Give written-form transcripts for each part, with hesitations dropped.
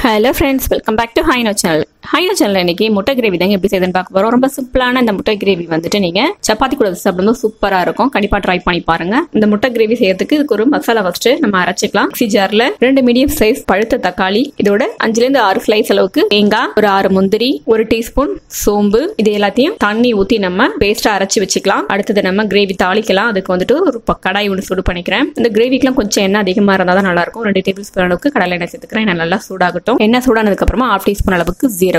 Hello friends, welcome back to Hi No channel. Hi No channel இன்னைக்கு முட்டை gravy தாங்க எப்படி செய்யறதுன்னு பார்க்க போறோம். ரொம்ப சிம்பிளான இந்த முட்டை கிரேவி வந்துட்டு நீங்க சப்பாத்தி கூட சாப்பிடும்போது சூப்பரா இருக்கும். கண்டிப்பா ட்ரை பண்ணி பாருங்க. இந்த முட்டை கிரேவி செய்யறதுக்கு இதுக்கு ஒரு மசாலா ஃபர்ஸ்ட் நம்ம அரைச்சிக்கலாம். மிக்ஸி ஜார்ல 2 மீடியம் சைஸ் பழுத்த தக்காளி, இதோட 5 ல இருந்து 6 ஸ்லைஸ் அளவுக்கு தேங்காய், ஒரு 6 முந்திரி, 1 டீஸ்பூன் சோம்பு, இது எல்லாத்தையும் தண்ணி ஊத்தி நம்ம பேஸ்டா அரைச்சு வச்சுக்கலாம். அடுத்தது நம்ம கிரேவி தாளிக்கலாம். அதுக்கு வந்துட்டு ஒரு கடாய் ஒன்று சூடு பண்ணிக்கிறேன். இந்த கிரேவிக்குலாம் கொஞ்சம் எண்ணெய் அதிகமா இருந்தா தான் நல்லா இருக்கும். 2 டேபிள் ஸ்பூன் அளவுக்கு கடலை எண்ணெய் சேர்த்துக்கிறேன். நல்லா சூடாகட்டும். எண்ணெய் சூடானதுக்கு அப்புறமா 1/2 டீஸ்பூன் அளவுக்கு ஜீரகம்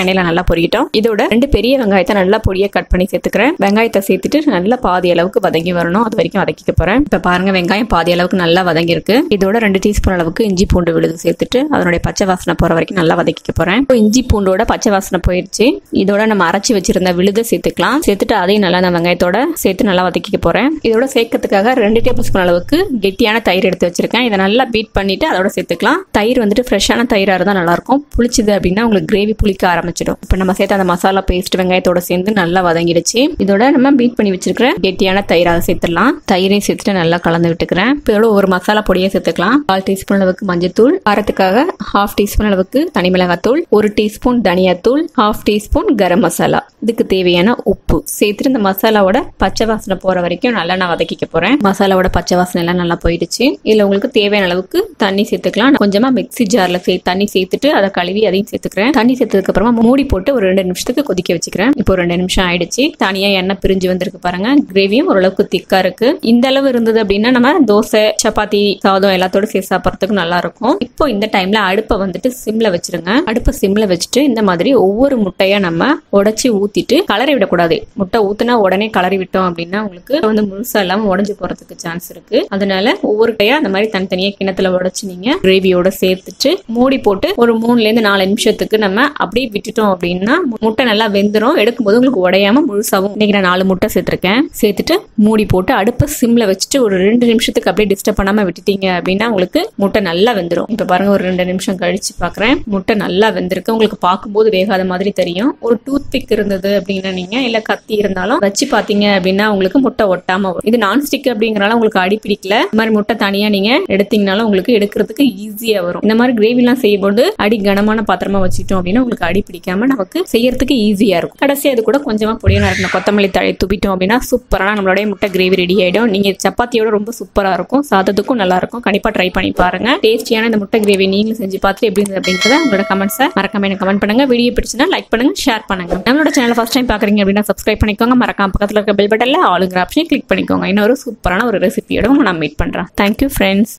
எண்ணெயில நல்லா பொரிக்கட்டும். இதோட 2 பெரிய வெங்காயத்தை நல்லா பொடியா கட் பண்ணி சேர்த்துக்கிறேன். வெங்காயத்தை சேர்த்துட்டு நல்லா பாதி அளவுக்கு வதங்கி வரணும். அது வரைக்கும் வதக்கிக்க போறேன். இப்ப பாருங்க, வெங்காயம் பாதி அளவுக்கு நல்லா வதங்கி இருக்கு. இதோட 2 டீஸ்பூன் அளவுக்கு இஞ்சி பூண்டு விழுது சேர்த்துட்டு அதனுடைய பச்சை வாசனை போற வரைக்கும் நல்லா வதக்கிக்க போறேன். இஞ்சி பூண்டோட பச்சை வாசனை போயிடுச்சு. இதோட நம்ம அரைச்சி வச்சிருந்த விழுதை சேர்த்துக்கலாம். சேர்த்துட்டு அதையும் நல்லா நான் வெங்காயத்தோட சேர்த்து நல்லா வதக்கிக்க போறேன். இதோட சேர்க்கறதுக்காக 2 டேபிள் ஸ்பூன் அளவுக்கு கெட்டியான தயிர் எடுத்து வச்சிருக்கேன். இதை நல்லா பீட் பண்ணிட்டு அதோட சேர்த்துக்கலாம். தயிர் வந்துட்டு ஃப்ரெஷ்ஷான தயிரா இருந்தா நல்லா இருக்கும். புளிச்சது அப்படின்னா உங்களுக்கு கிரேவி புளிக்க ஆரம்பிச்சிடும். இப்ப நம்ம சேர்த்த அந்த மசாலா பேஸ்ட் வெங்காயத்தோட சேர்ந்து நல்லா வதங்கிடுச்சு. இதோட நம்ம பீட் பண்ணி வச்சிருக்கிற கெட்டியான தயிர் அதை சேர்த்துடலாம். தயிரையும் சேர்த்துட்டு நல்லா கலந்து விட்டுக்கிறேன். இப்போ ஒரு மசாலா பொடியை சேர்த்துக்கலாம். 1/4 டீஸ்பூன் அளவுக்கு மஞ்சத்தூள், காரத்துக்காக 1/2 டீஸ்பூன் அளவுக்கு தனி மிளகாத்தூள், 1 டீஸ்பூன் தனியாத்தூள், 1/2 டீஸ்பூன் கரம் மசாலா, இதுக்கு தேவையான உப்பு சேர்த்துட்டு இந்த மசாலாவோட பச்சை வாசனை போற வரைக்கும் நல்லா நான் வதக்கிக்க போறேன். மசாலாவோட பச்சை வாசனை எல்லாம் நல்லா போயிடுச்சு. இதுல உங்களுக்கு தேவையான அளவுக்கு தண்ணி சேர்த்துக்கலாம். கொஞ்சமா மிக்ஸி ஜார்ல தண்ணி சேர்த்துட்டு அதை கழுவி அதையும் சேர்த்துக்கிறேன். தண்ணி சேர்த்ததுக்கு அப்புறமா மூடி போட்டு ஒரு 2 நிமிஷத்துக்கு கொதிக்க வச்சுக்கிறேன். இப்போ 2 நிமிஷம் ஆயிடுச்சு. தனியா எண்ணெய் பிரிஞ்சு வந்திருக்கு பாருங்க. கிரேவியும் ஓரளவுக்கு திக்கா இருக்கு. இந்த அளவு இருந்தது அப்படின்னா நம்ம தோசை, சப்பாத்தி, சாதம் எல்லாத்தோட சேர்த்து சாப்பிட்றதுக்கு நல்லா இருக்கும். இப்போ இந்த டைம்ல அடுப்பை வந்துட்டு சிம்ல வச்சிருங்க. அடுப்பை சிம்ல வச்சுட்டு இந்த மாதிரி ஒவ்வொரு முட்டையா நம்ம உடைச்சு ஊத்திட்டு கலரி விடக்கூடாது. முட்டை ஊத்துனா உடனே கலரி விட்டோம் அப்படின்னா உங்களுக்கு முழுசா இல்லாம உடஞ்சு போறதுக்கு சான்ஸ் இருக்கு. அதனால ஒவ்வொரு கையா அந்த மாதிரி தனித்தனியா கிணத்துல உடைச்சு நீங்க கிரேவியோட சேர்த்துட்டு மூடி போட்டு ஒரு 3 ல இருந்து 4 நிமிஷத்துக்கு நம்ம அப்படியே விட்டுட்டோம் அப்படின்னா முட்டை நல்லா வெந்துடும். எடுக்கும்போது உங்களுக்கு உடையாம முழுசாவும். இன்னைக்கு நான் 4 முட்டை சேர்த்திருக்கேன். சேர்த்துட்டு மூடி போட்டு அடுப்பை சிம்ல வச்சுட்டு ஒரு 2 நிமிஷத்துக்கு அப்படியே டிஸ்டர்ப் பண்ணாம விட்டுட்டீங்க அப்படின்னா உங்களுக்கு முட்டை நல்லா வெந்துடும். இப்ப பாருங்க, ஒரு 2 நிமிஷம் கழிச்சு பாக்குறேன். முட்டை நல்லா வெந்திருக்கு. உங்களுக்கு பார்க்கும்போது வேகாத மாதிரி தெரியும். ஒரு டூத் பிக் இருந்தது அப்படின்னா நீங்க இல்ல கத்தி இருந்தாலும் வச்சு பாத்தீங்க அப்படின்னா உங்களுக்கு முட்டை ஒட்டாம வரும். இது நான்ஸ்டிக் அப்படிங்கறனால உங்களுக்கு அடி பிடிக்கல. இந்த மாதிரி முட்டை தனியா நீங்க எடுத்தீங்கனாலும் உங்களுக்கு எடுக்கிறதுக்கு ஈஸியா வரும். இந்த மாதிரி கிரேவி எல்லாம் செய்யும்போது அடி கனமான பாத்திரமா வச்சுட்டோம் அப்படின்னா உங்களுக்கு அடி பிடிக்காம நமக்கு செய்யறதுக்கு ஈஸியா இருக்கும். கடைசி அது கூட கொஞ்சமா பொடியா இருக்கிற கொத்தமல்லி தழை துப்பிட்டோம் அப்படின்னா சூப்பரான நம்மளுடைய முட்டை கிரேவி ரெடி ஆயிடும். நீங்க சப்பாத்தியோட ரொம்ப சூப்பரா இருக்கும். சாதத்துக்கும் நல்லா இருக்கும். கண்டிப்பா ட்ரை பண்ணி பாருங்க. டேஸ்டியான இந்த முட்டை கிரேவி நீங்களும் செஞ்சு பார்த்து எப்படி இருந்தது அப்படிங்கறத உங்களோட கமெண்ட்ஸை மறக்காம எனக்கு கமெண்ட் பண்ணுங்க. வீடியோ பிடிச்சுன்னா லைக் பண்ணுங்க, ஷேர் பண்ணுங்க. நம்மளோட சேனல் ஃபர்ஸ்ட் டைம் பாக்குறீங்க அப்படின்னா சப்ஸ்கிரைப் பண்ணிக்கோங்க. மறக்காம பக்கத்துல இருக்க பெல் பட்டன்ல ஆளுங்கிற ஆப்ஷன் கிளிக் பண்ணிக்கோங்க. இன்னொரு சூப்பரான ஒரு ரெசிபியோட உங்களை நான் மீட் பண்றேன். Thank you friends.